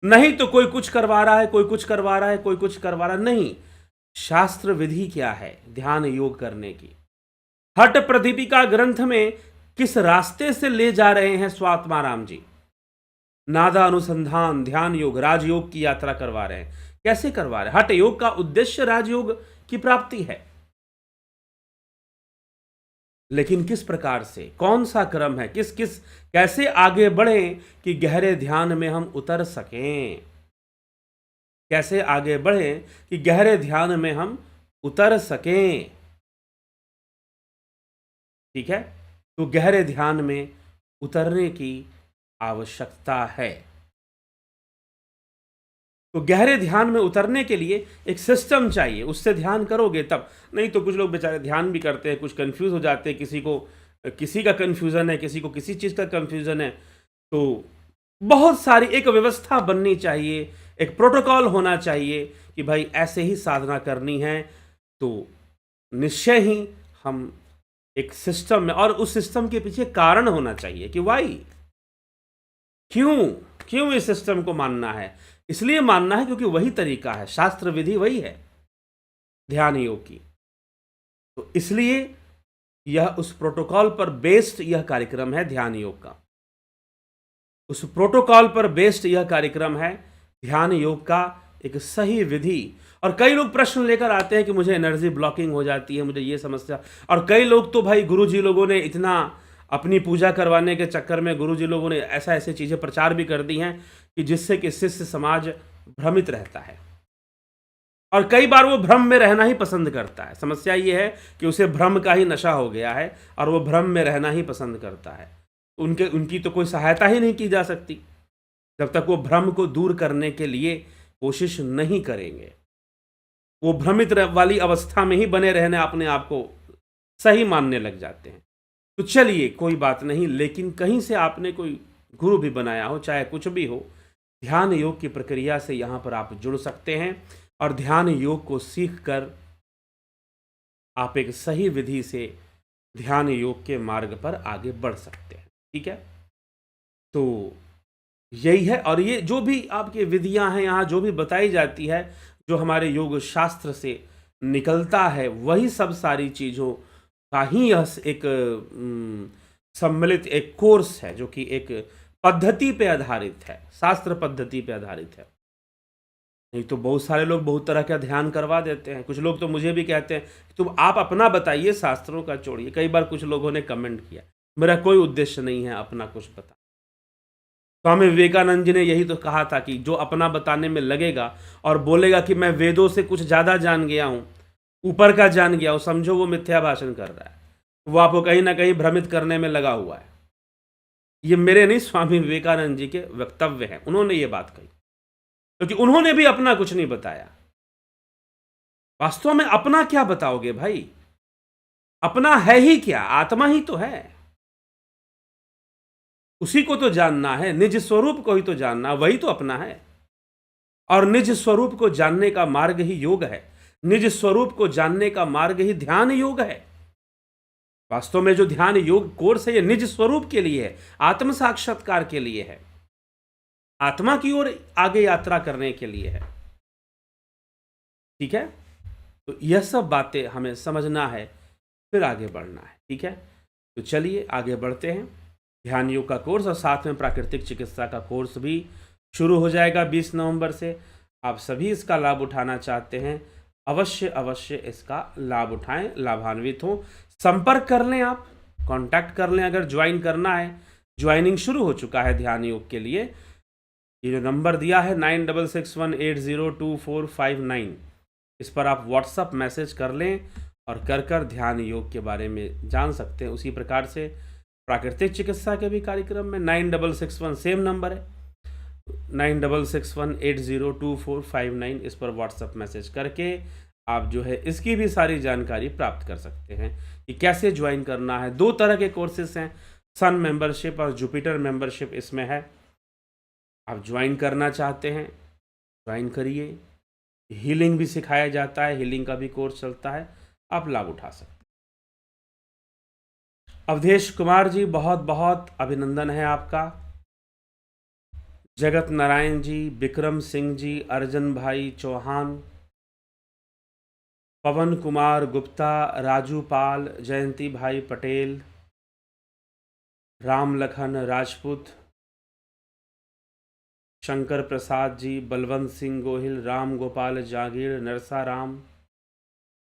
S1: नहीं तो कोई कुछ करवा रहा है, कोई कुछ करवा रहा है, कोई कुछ करवा रहा नहीं। शास्त्र विधि क्या है ध्यान योग करने की? हट प्रदीपिका ग्रंथ में किस रास्ते से ले जा रहे हैं स्वात्माराम जी? नादा अनुसंधान, ध्यान योग, राजयोग की यात्रा करवा रहे हैं। कैसे करवा रहे हैं? हठ योग का उद्देश्य राजयोग की प्राप्ति है, लेकिन किस प्रकार से, कौन सा क्रम है, किस किस कैसे आगे बढ़ें कि गहरे ध्यान में हम उतर सकें, कैसे आगे बढ़ें कि गहरे ध्यान में हम उतर सकें। ठीक है, तो गहरे ध्यान में उतरने की आवश्यकता है। तो गहरे ध्यान में उतरने के लिए एक सिस्टम चाहिए, उससे ध्यान करोगे तब। नहीं तो कुछ लोग बेचारे ध्यान भी करते हैं, कुछ कंफ्यूज हो जाते हैं, किसी को किसी का कंफ्यूजन है, किसी को किसी चीज़ का कंफ्यूजन है। तो बहुत सारी एक व्यवस्था बननी चाहिए, एक प्रोटोकॉल होना चाहिए कि भाई ऐसे ही साधना करनी है। तो निश्चय ही हम एक सिस्टम में, और उस सिस्टम के पीछे कारण होना चाहिए कि वाई, क्यों इस सिस्टम को मानना है। इसलिए मानना है क्योंकि वही तरीका है, शास्त्र विधि वही है ध्यान योग की। तो इसलिए यह उस प्रोटोकॉल पर बेस्ड यह कार्यक्रम है ध्यान योग का, उस प्रोटोकॉल पर बेस्ड यह कार्यक्रम है ध्यान योग का, एक सही विधि। और कई लोग प्रश्न लेकर आते हैं कि मुझे एनर्जी ब्लॉकिंग हो जाती है, मुझे ये समस्या। और कई लोग तो भाई गुरुजी लोगों ने इतना अपनी पूजा करवाने के चक्कर में गुरुजी लोगों ने ऐसी चीज़ें प्रचार भी कर दी हैं कि जिससे कि शिष्य समाज भ्रमित रहता है, और कई बार वो भ्रम में रहना ही पसंद करता है। समस्या ये है कि उसे भ्रम का ही नशा हो गया है और वो भ्रम में रहना ही पसंद करता है। उनकी तो कोई सहायता ही नहीं की जा सकती जब तक वो भ्रम को दूर करने के लिए कोशिश नहीं करेंगे। वो भ्रमित वाली अवस्था में ही बने रहने अपने आप को सही मानने लग जाते हैं। तो चलिए कोई बात नहीं, लेकिन कहीं से आपने कोई गुरु भी बनाया हो, चाहे कुछ भी हो, ध्यान योग की प्रक्रिया से यहाँ पर आप जुड़ सकते हैं और ध्यान योग को सीख कर आप एक सही विधि से ध्यान योग के मार्ग पर आगे बढ़ सकते हैं। ठीक है, तो यही है। और ये जो भी आपकी विधियां हैं यहाँ जो भी बताई जाती है, जो हमारे योग शास्त्र से निकलता है, वही सब सारी चीज़ों का ही यह एक सम्मिलित एक कोर्स है, जो कि एक पद्धति पे आधारित है, शास्त्र पद्धति पे आधारित है। नहीं तो बहुत सारे लोग बहुत तरह का ध्यान करवा देते हैं। कुछ लोग तो मुझे भी कहते हैं तुम आप अपना बताइए, शास्त्रों का छोड़िए। कई बार कुछ लोगों ने कमेंट किया, मेरा कोई उद्देश्य नहीं है अपना कुछ बता। स्वामी विवेकानंद जी ने यही तो कहा था कि जो अपना बताने में लगेगा और बोलेगा कि मैं वेदों से कुछ ज़्यादा जान गया हूँ, ऊपर का जान गया हूँ, समझो वो मिथ्या भाषण कर रहा है, वो आपको कहीं ना कहीं भ्रमित करने में लगा हुआ है। ये मेरे नहीं, स्वामी विवेकानंद जी के वक्तव्य हैं, उन्होंने ये बात कही, क्योंकि उन्होंने भी अपना कुछ नहीं बताया। वास्तव में अपना क्या बताओगे भाई? अपना है ही क्या? आत्मा ही तो है, उसी को तो जानना है, निज स्वरूप को ही तो जानना, वही तो अपना है। और निज स्वरूप को जानने का मार्ग ही योग है, निज स्वरूप को जानने का मार्ग ही ध्यान योग है। वास्तव में जो ध्यान योग कोर्स है ये निज स्वरूप के लिए है, आत्म साक्षात्कार के लिए है, आत्मा की ओर आगे यात्रा करने के लिए है। ठीक है, तो यह सब बातें हमें समझना है, फिर आगे बढ़ना है। ठीक है, तो चलिए आगे बढ़ते हैं। ध्यान योग का कोर्स और साथ में प्राकृतिक चिकित्सा का कोर्स भी शुरू हो जाएगा 20 नवंबर से। आप सभी इसका लाभ उठाना चाहते हैं, अवश्य अवश्य इसका लाभ उठाएं, लाभान्वित हों। संपर्क कर लें, आप कांटेक्ट कर लें अगर ज्वाइन करना है। ज्वाइनिंग शुरू हो चुका है ध्यान योग के लिए। ये जो नंबर दिया है 9661802459, इस पर आप व्हाट्सअप मैसेज कर लें और कर ध्यान योग के बारे में जान सकते हैं। उसी प्रकार से प्राकृतिक चिकित्सा के भी कार्यक्रम में 9661 सेम नंबर है, 9661802459, इस पर व्हाट्सअप मैसेज करके आप जो है इसकी भी सारी जानकारी प्राप्त कर सकते हैं कि कैसे ज्वाइन करना है। 2 तरह के कोर्सेस हैं, सन मेंबरशिप और जुपिटर मेंबरशिप इसमें है। आप ज्वाइन करना चाहते हैं ज्वाइन करिए। हीलिंग भी सिखाया जाता है, हीलिंग का भी कोर्स चलता है, आप लाभ उठा सकते हैं। अवधेश कुमार जी, बहुत बहुत अभिनंदन है आपका। जगत नारायण जी, विक्रम सिंह जी, अर्जन भाई चौहान, पवन कुमार गुप्ता, राजू पाल, जयंती भाई पटेल, राम लखन राजपूत, शंकर प्रसाद जी, बलवंत सिंह गोहिल, राम गोपाल जागीर, नरसा राम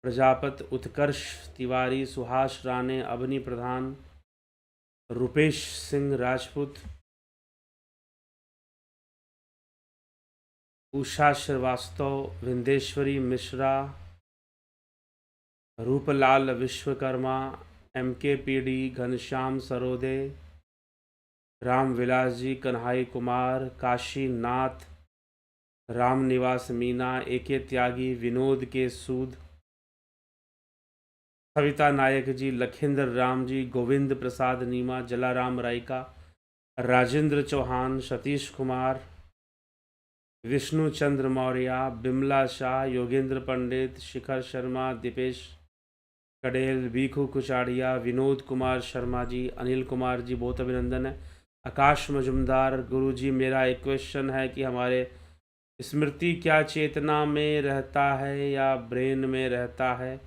S1: प्रजापत, उत्कर्ष तिवारी, सुहास राणे, अवनी प्रधान, रुपेश सिंह राजपूत, उषा श्रीवास्तव, विंदेश्वरी मिश्रा, रूपलाल विश्वकर्मा, MKPD, घनश्याम सरोदे, रामविलास जी, कन्हाई कुमार, काशी नाथ, राम निवास मीना, AK त्यागी, विनोद के सूद, सविता नायक जी, लखिंद्र राम जी, गोविंद प्रसाद नीमा, जलाराम रायका, राजेंद्र चौहान, सतीश कुमार, विष्णु चंद्र मौर्य, बिमला शाह, योगेंद्र पंडित, शिखर शर्मा, दीपेश कडेल, बीखू कुचाड़िया, विनोद कुमार शर्मा जी, अनिल कुमार जी, बहुत अभिनंदन है। आकाश मजुमदार, गुरुजी मेरा एक क्वेश्चन है कि हमारे स्मृति क्या चेतना में रहता है या ब्रेन में रहता है?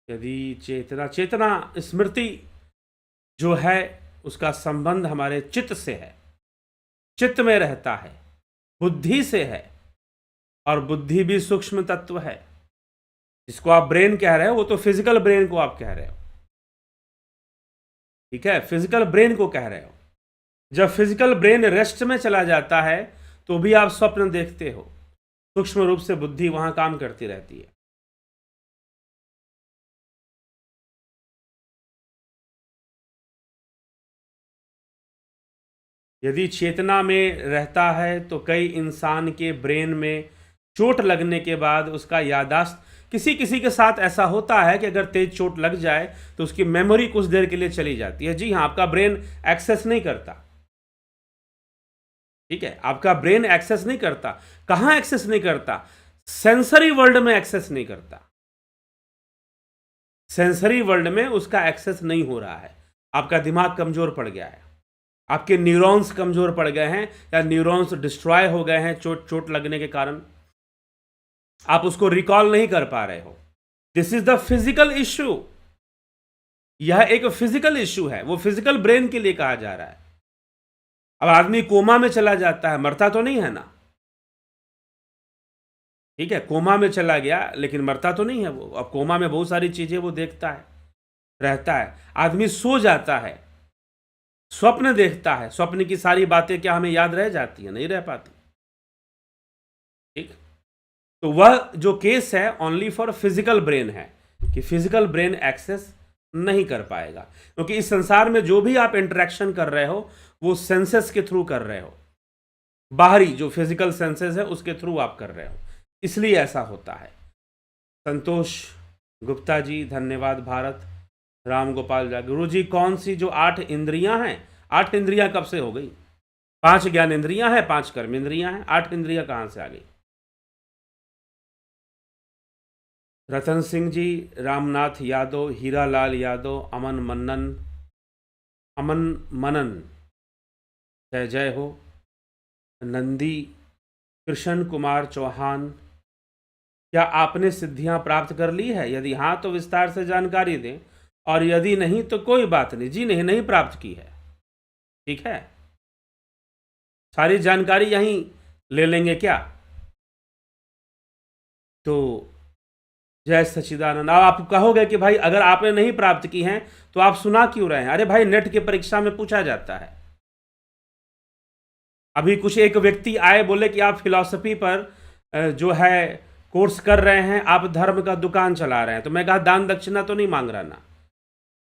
S1: यदि चेतना स्मृति जो है उसका संबंध हमारे चित्त से है, चित्त में रहता है, बुद्धि से है, और बुद्धि भी सूक्ष्म तत्व है। जिसको आप ब्रेन कह रहे हो वो तो फिजिकल ब्रेन को आप कह रहे हो, ठीक है, फिजिकल ब्रेन को कह रहे हो। जब फिजिकल ब्रेन रेस्ट में चला जाता है तो भी आप स्वप्न देखते हो, सूक्ष्म रूप से बुद्धि वहां काम करती रहती है। यदि चेतना में रहता है तो कई इंसान के ब्रेन में चोट लगने के बाद उसका याददाश्त, किसी किसी के साथ ऐसा होता है कि अगर तेज चोट लग जाए तो उसकी मेमोरी कुछ देर के लिए चली जाती है। जी हाँ, आपका ब्रेन एक्सेस नहीं करता, ठीक है, आपका ब्रेन एक्सेस नहीं करता। कहां एक्सेस नहीं करता? सेंसरी वर्ल्ड में एक्सेस नहीं करता। सेंसरी वर्ल्ड में उसका एक्सेस नहीं हो रहा है। आपका दिमाग कमजोर पड़ गया है, आपके न्यूरॉन्स कमजोर पड़ गए हैं, या न्यूरॉन्स डिस्ट्रॉय हो गए हैं चोट लगने के कारण, आप उसको रिकॉल नहीं कर पा रहे हो। This is the physical issue. यह एक फिजिकल इश्यू है, वो फिजिकल ब्रेन के लिए कहा जा रहा है। अब आदमी कोमा में चला जाता है, मरता तो नहीं है ना, ठीक है, कोमा में चला गया लेकिन मरता तो नहीं है वो। अब कोमा में बहुत सारी चीजें वो देखता है, रहता है। आदमी सो जाता है, स्वप्न देखता है, स्वप्न की सारी बातें क्या हमें याद रह जाती है? नहीं रह पाती, ठीक। तो वह जो केस है ओनली फॉर फिजिकल ब्रेन है, कि फिजिकल ब्रेन एक्सेस नहीं कर पाएगा, क्योंकि इस संसार में जो भी आप इंटरेक्शन कर रहे हो वो सेंसेस के थ्रू कर रहे हो, बाहरी जो फिजिकल सेंसेस है उसके थ्रू आप कर रहे हो, इसलिए ऐसा होता है। संतोष गुप्ता जी, धन्यवाद भारत। राम गोपाल जा, गुरु जी कौन सी जो 8 इंद्रियां हैं, 8 इंद्रियां कब से हो गई? 5 ज्ञान इंद्रियां हैं, 5 कर्म इंद्रियां हैं, 8 इंद्रियां कहां से आ गई? रतन सिंह जी, रामनाथ यादव, हीरालाल यादव, अमन मनन, जय जय हो। नंदी, कृष्ण कुमार चौहान, क्या आपने सिद्धियां प्राप्त कर ली है? यदि हाँ तो विस्तार से जानकारी दें, और यदि नहीं तो कोई बात नहीं, जी नहीं, नहीं प्राप्त की है, ठीक है। सारी जानकारी यहीं ले लेंगे क्या? तो जय सच्चिदानंद। अब आप कहोगे कि भाई अगर आपने नहीं प्राप्त की हैं तो आप सुना क्यों रहे हैं? अरे भाई, नेट की परीक्षा में पूछा जाता है। अभी कुछ एक व्यक्ति आए, बोले कि आप फिलॉसफी पर जो है कोर्स कर रहे हैं, आप धर्म का दुकान चला रहे हैं। तो मैं कहा, दान दक्षिणा तो नहीं मांग रहा ना,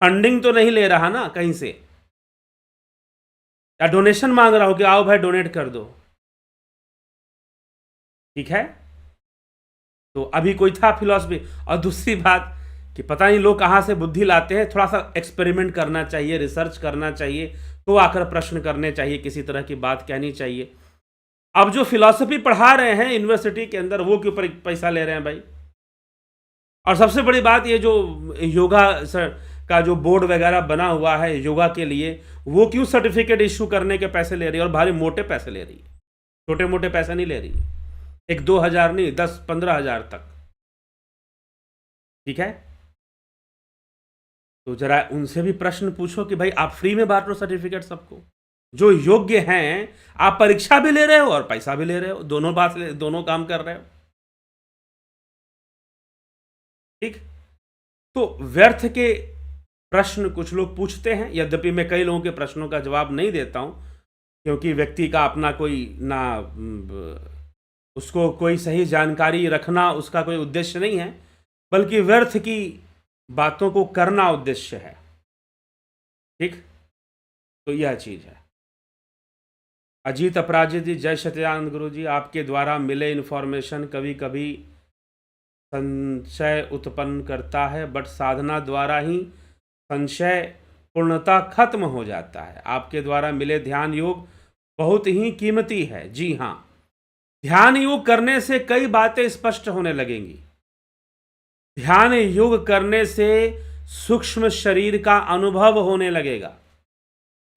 S1: फंडिंग तो नहीं ले रहा ना कहीं से, या डोनेशन मांग रहा हो कि आओ भाई डोनेट कर दो, ठीक है। तो अभी कोई था फिलॉसफी। और दूसरी बात कि पता नहीं लोग कहाँ से बुद्धि लाते हैं, थोड़ा सा एक्सपेरिमेंट करना चाहिए, रिसर्च करना चाहिए, तो आकर प्रश्न करने चाहिए, किसी तरह की बात कहनी चाहिए। अब जो फिलॉसफी पढ़ा रहे हैं यूनिवर्सिटी के अंदर, वो क्यों पैसा ले रहे हैं भाई? और सबसे बड़ी बात, ये जो योगा का जो बोर्ड वगैरह बना हुआ है योगा के लिए, वो क्यों सर्टिफिकेट इशू करने के पैसे ले रही है? और भारी मोटे पैसे ले रही है, छोटे मोटे पैसे नहीं ले रही है। 1-2 हज़ार नहीं, 10-15 हज़ार तक, ठीक है। तो जरा उनसे भी प्रश्न पूछो कि भाई आप फ्री में बांट लो सर्टिफिकेट सबको, जो योग्य हैं। आप परीक्षा भी ले रहे हो और पैसा भी ले रहे हो, दोनों काम कर रहे हो, ठीक। तो व्यर्थ के प्रश्न कुछ लोग पूछते हैं, यद्यपि मैं कई लोगों के प्रश्नों का जवाब नहीं देता हूं, क्योंकि व्यक्ति का अपना कोई ना, उसको कोई सही जानकारी रखना उसका कोई उद्देश्य नहीं है, बल्कि व्यर्थ की बातों को करना उद्देश्य है, ठीक। तो यह चीज है। अजीत अपराजित जी, जय सच्चिदानंद गुरु जी, आपके द्वारा मिले इन्फॉर्मेशन कभी कभी संशय उत्पन्न करता है, बट साधना द्वारा ही संशय पूर्णतः खत्म हो जाता है। आपके द्वारा मिले ध्यान योग बहुत ही कीमती है। जी हाँ, ध्यान योग करने से कई बातें स्पष्ट होने लगेंगी। ध्यान योग करने से सूक्ष्म शरीर का अनुभव होने लगेगा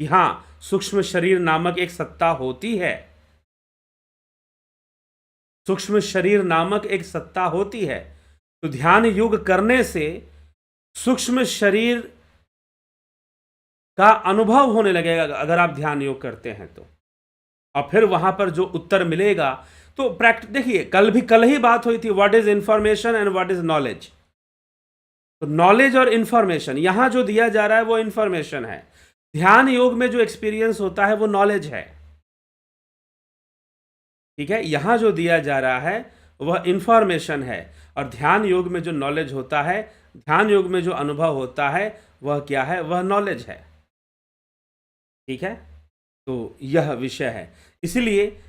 S1: कि हां, सूक्ष्म शरीर नामक एक सत्ता होती है, सूक्ष्म शरीर नामक एक सत्ता होती है। तो ध्यान योग करने से सूक्ष्म शरीर का अनुभव होने लगेगा अगर आप ध्यान योग करते हैं तो। और फिर वहां पर जो उत्तर मिलेगा, तो देखिए, कल ही बात हुई थी, what is information and what is knowledge. तो नॉलेज और इंफॉर्मेशन, यहां जो दिया जा रहा है वो इंफॉर्मेशन है। ध्यान योग में जो एक्सपीरियंस होता है वो नॉलेज है, ठीक है। यहां जो दिया जा रहा है वह इंफॉर्मेशन है, और ध्यान योग में जो नॉलेज होता है, ध्यान योग में जो अनुभव होता है, वह क्या है? वह नॉलेज है, ठीक है। तो यह विषय है। इसलिए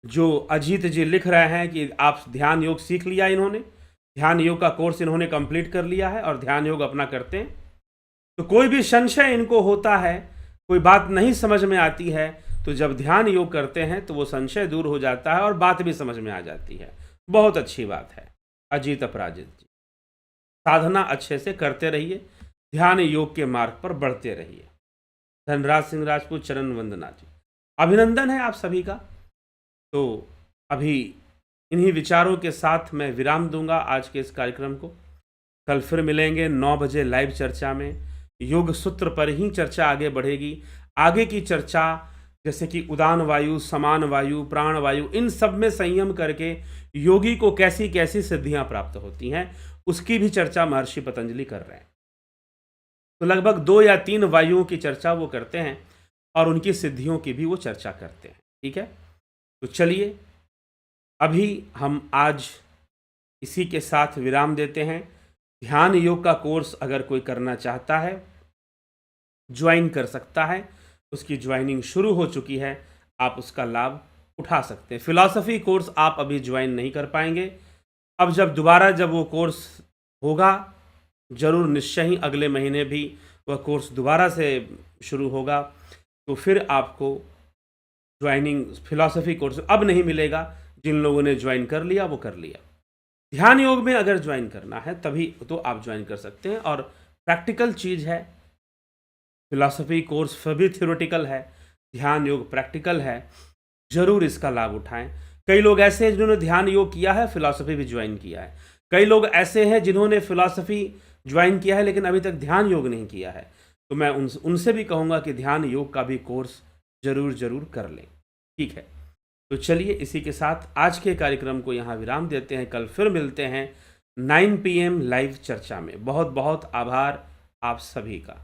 S1: जो अजीत जी लिख रहे हैं कि आप ध्यान योग सीख लिया, इन्होंने ध्यान योग का कोर्स इन्होंने कंप्लीट कर लिया है और ध्यान योग अपना करते हैं, तो कोई भी संशय इनको होता है, कोई बात नहीं समझ में आती है, तो जब ध्यान योग करते हैं तो वो संशय दूर हो जाता है और बात भी समझ में आ जाती है। बहुत अच्छी बात है अजीत अपराजित जी। साधना अच्छे से करते रहिए, ध्यान योग के मार्ग पर बढ़ते रहिए। धनराज सिंह राजपूत, चरण वंदना जी, अभिनंदन है आप सभी का। तो अभी इन्हीं विचारों के साथ मैं विराम दूंगा आज के इस कार्यक्रम को। कल फिर मिलेंगे 9 बजे लाइव चर्चा में। योग सूत्र पर ही चर्चा आगे बढ़ेगी। आगे की चर्चा जैसे कि उदान वायु, समान वायु, प्राण वायु, इन सब में संयम करके योगी को कैसी कैसी सिद्धियां प्राप्त होती हैं, उसकी भी चर्चा महर्षि पतंजलि कर रहे हैं। तो लगभग 2 या 3 वायुओं की चर्चा वो करते हैं और उनकी सिद्धियों की भी वो चर्चा करते हैं, ठीक है। तो चलिए, अभी हम आज इसी के साथ विराम देते हैं। ध्यान योग का कोर्स अगर कोई करना चाहता है, ज्वाइन कर सकता है। उसकी ज्वाइनिंग शुरू हो चुकी है, आप उसका लाभ उठा सकते हैं। फिलॉसफी कोर्स आप अभी ज्वाइन नहीं कर पाएंगे। अब जब वो कोर्स होगा, जरूर निश्चय ही अगले महीने भी वह कोर्स दोबारा से शुरू होगा, तो फिर आपको ज्वाइनिंग फिलॉसफी कोर्स अब नहीं मिलेगा। जिन लोगों ने ज्वाइन कर लिया वो कर लिया। ध्यान योग में अगर ज्वाइन करना है तभी तो आप ज्वाइन कर सकते हैं, और प्रैक्टिकल चीज़ है। फिलॉसफी कोर्स भी थ्योरेटिकल है, ध्यान योग प्रैक्टिकल है, ज़रूर इसका लाभ उठाएं। कई लोग ऐसे हैं जिन्होंने ध्यान योग किया है, फिलॉसफी भी ज्वाइन किया है। कई लोग ऐसे हैं जिन्होंने फिलॉसफी ज्वाइन किया है लेकिन अभी तक ध्यान योग नहीं किया है। तो मैं उनसे भी कहूँगा कि ध्यान योग का भी कोर्स ज़रूर कर लें। ठीक है, तो चलिए इसी के साथ आज के कार्यक्रम को यहाँ विराम देते हैं। कल फिर मिलते हैं 9 PM लाइव चर्चा में। बहुत बहुत आभार आप सभी का।